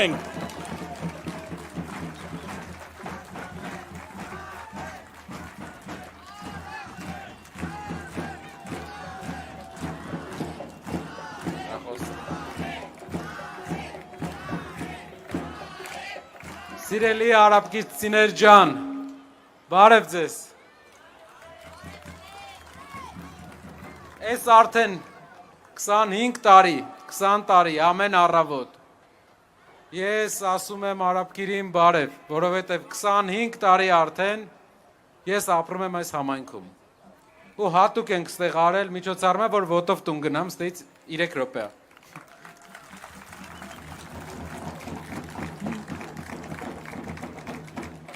ենք։ Սիրելի արաբկիցիներ ջան, բարև ձեզ։ Այս արդեն 25 տարի, 20 տարի, ամեն առավոտ։ Ես ասում եմ արաբկիրին բարև, որովհետև 25 տարի արդեն ես ապրում եմ այս համայնքում։ Ու հատուկ ենք ստեղ արել միջոցառումը, որ ոտով տուն գնամ, ստից 3 րոպե։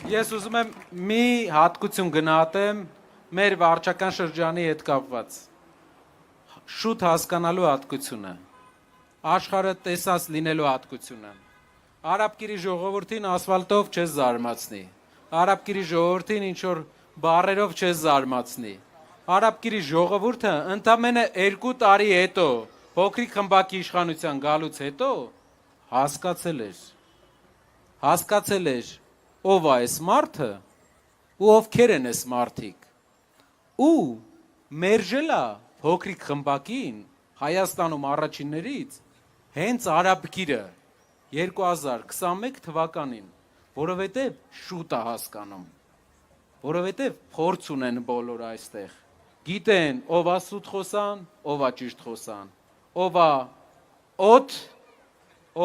Ես ուզում եմ մի հատկություն գնահատեմ մեր վարչական շրջանի հետ կապված։ Շուտ հասկանալու հատկությունը, աշխարհը տեսած լինելու հատկությունը։ Արաբկիրի ժողովրդին ասֆալտով չես զարմացնի, արաբկիրի ժողովրդին ինչ-որ բառերով չես զարմացնի։ Արաբկիրի ժողովուրդը ընդամենը 2 տարի հետո, փոքրիկ խմբակի իշխանության գալուց հետո հասկացել էր ով է այս մարդը ու ովքեր են այս մարդիկ ու մերժել է փոքրիկ խմբակին Հայաստանում առաջիններից հենց արաբկիրը 2021 թվականին, որովհետև շուտ է հասկանում, որովհետև փորձ ունեն բոլորը այստեղ, գիտեն ով է սուտ խոսան, ով է ճիշտ խոսան, ով է օդ,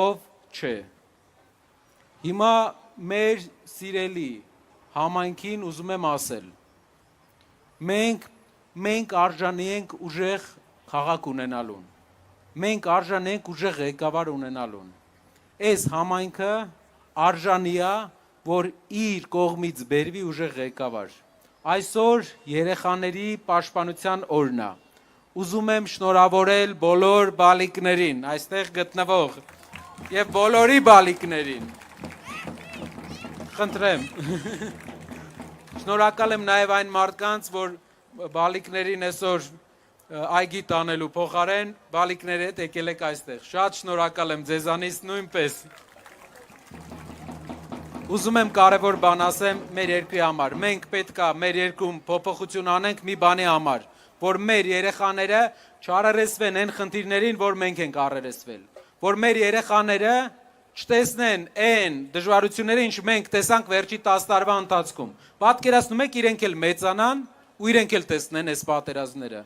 ով չէ։ Հիմա մեր սիրելի համայնքին ուզում եմ ասել, մենք արժանի ենք ուժեղ քաղաք ունենալուն, մենք արժանի ենք ուժեղ ղեկավար ունենալուն, այս համայնքը արժանի է, որ իր կողմից բերվի ուժեղ ղեկավար, այսօր երեխաների պաշտպանության օրն է, ուզում եմ շնորհավորել բոլոր բալիկներին, այստեղ գտնվող և բոլորի բալիկներին, խնդրեմ, շնորհակալ եմ նաև այն մարդկանց, որ բալիկներին այսօր այգի տանելու փոխարեն բալիկների հետ եկել եք այստեղ, շատ շնորհակալ եմ ձեզանից նույնպես։ Ուզում եմ կարևոր բան ասեմ մեր երկրի համար, մենք պետք է մեր երկրում փոփոխություն անենք մի բանի համար, որ մեր երեխաները չառերեսվեն այն խնդիրներին, որ մենք ենք առերեսվել, որ մեր երեխաները չտեսնեն այն դժվարությունները, ինչ մենք տեսանք վերջի 10 տարվա ընթացքում։ Պատկերացնում եք իրենք էլ մեծանան ու իրենք էլ տեսնեն այս պատերազմները։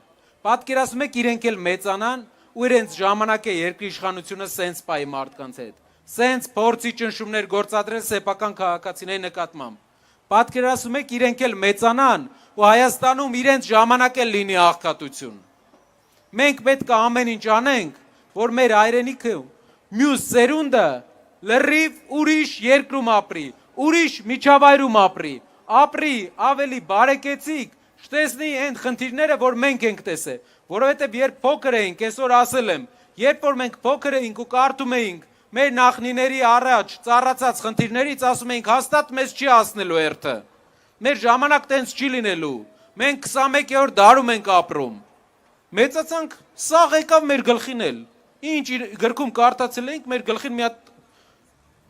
Պատկերացնում եք իրենք էլ մեծանան ու իրենց ժամանակ է երկրի իշխանությունը սենց պայի մարդկանց հետ։ Սենց փորձի ճնշումներ գործադրել սեփական քաղաքացիների նկատմամբ։ Պատկերացնում եք իրենք էլ մեծանան ու Հայաստանում իրենց ժամանակ է լինի աղքատություն։ Մենք պետք է ամեն ինչ անենք, որ մեր հայրենիքը մյուս սերունդը լրիվ ուրիշ երկրում ապրի, ուրիշ միջավայրում ապրի ավելի բարեկեցիկ, չտեսնի այն խնդիրները, որ մենք ենք տեսել, որովհետև երբ փոքր էինք, այսօր ասել եմ, երբ որ մենք փոքր էինք ու կարդում էինք մեր նախնիների առաջ ծառացած խնդիրներից, ասում էինք հաստատ մեզ չի հասնելու հերթը, մեր ժամանակ տենց չի լինելու, մենք 21-րդ դարում ենք ապրում, մեծացանք, սաղ եկավ մեր գլխին էլ, ինչ գրքում կարդացել էինք, մեր գլխին մի հատ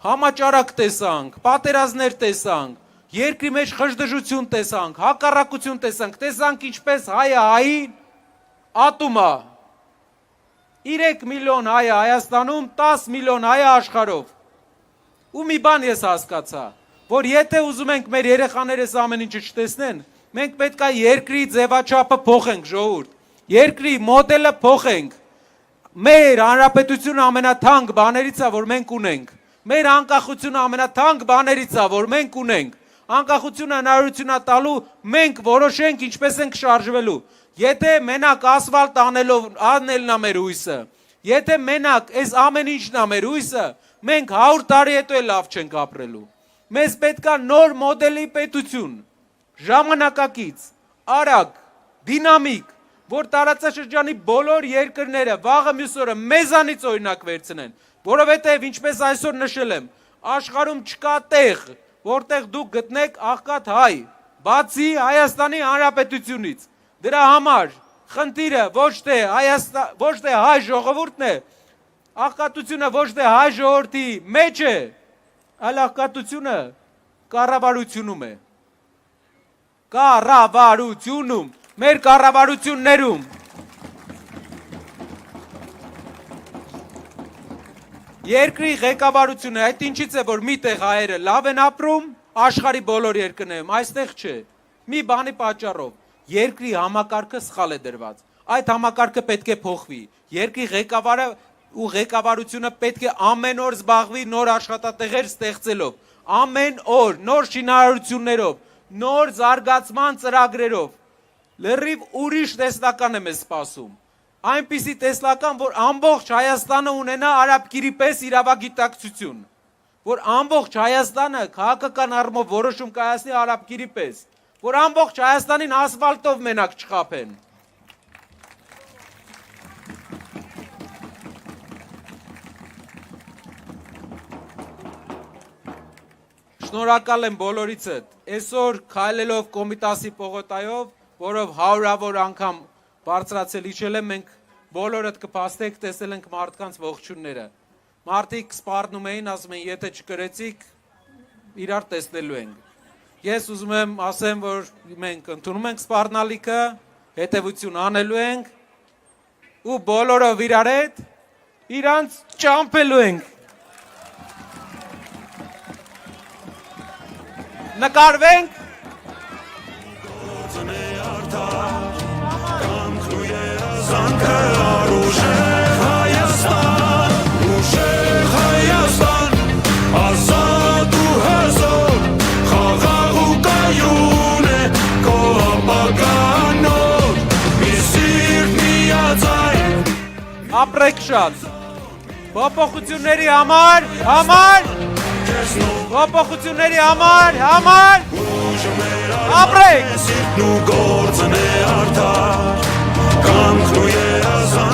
համաճարակ տեսանք, պատերազմներ տեսանք, երկրի մեջ խժդժություն տեսանք, հակառակություն տեսանք ինչպես հայը հային ատում է, 3 միլիոն հայ է Հայաստանում, 10 միլիոն հայ է աշխարհով, ու մի բան ես հասկացա, որ եթե ուզում ենք մեր երեխաներս ամեն ինչը չտեսնեն, մենք պետք է երկրի ձևաչափը փոխենք ժողովուրդ, երկրի մոդելը փոխենք, մեր հանրապետությունը ամենաթանկ բաներից է, որ մենք ունենք, մեր անկախությունը ամենաթանկ բաներից է, որ մենք ունենք, անկախությունը հնարավորություն է տալու, մենք որոշենք ինչպես ենք շարժվելու, եթե մենակ ասֆալտ անելն է մեր հույսը, եթե մենակ այս ամեն ինչն է մեր հույսը, մենք 100 տարի հետո էլ լավ չենք ապրելու, մեզ պետք է նոր մոդելի պետություն, ժամանակակից, արագ, դինամիկ, որ տարածաշրջանի բոլոր երկրները վաղը մյուս օրը մեզանից օրինակ վերցնեն, որովհետև ինչպես այսօր նշել եմ, աշխարհում չկա տեղ, որտեղ դուք գտնեք աղքատ հայ, բացի Հայաստանի Հանրապետությունից։ Դրա համար խնդիրը ոչ թե հայ ժողովուրդն է, Աղքատությունը ոչ թե հայ ժողովրդի մեջ է, այլ աղքատությունը կառավարությունում է։ Կառավարությունում, մեր կառավարություններում։ Երկրի ղեկավարությունը այդ ինչից է, որ միտեղ հայերը լավ են ապրում, աշխարհի բոլոր երկրներում, այստեղ չէ։ Մի բանի պատճառով երկրի համակարգը սխալ է դրված։ Այդ համակարգը պետք է փոխվի։ Երկրի ղեկավարը ու ղեկավարությունը պետք է ամեն օր զբաղվի նոր աշխատատեղեր ստեղծելով, ամեն օր նոր շինարարություններով, նոր զարգացման ծրագրերով։ Լրիվ ուրիշ տեսլական է մեզ սպասում։ Այնպիսի տեսլական, որ ամբողջ Հայաստանը ունենա արաբկիրի պես իրավագիտակցություն, որ ամբողջ Հայաստանը քաղաքական առումով որոշում կայացնի արաբկիրի պես, որ ամբողջ Հայաստանին ասֆալտով մենակ չխաբեն։ Շնորհակալ եմ բոլորիցդ։ Այսօր քայլելով Կոմիտասի պողոտայով, որով հարյուրավոր անգամ բարձրացել իջել եմ, մենք բոլորդ կփաստեք, տեսել ենք մարդկանց ողջունները։ Մարդիկ սպառնում էին, ասում են, եթե չկրեցիք, իրար տեսնելու ենք։ Ես ուզում եմ ասեմ, որ մենք ընդունում ենք սպառնալիքը, հետևություն անելու ենք ու բոլորով իրար հետ իրանց ճամփելու ենք։ Նկարվենք։ Ապրեք շատ։ Փոփոխությունների համար, փոփոխությունների համար, ապրեք։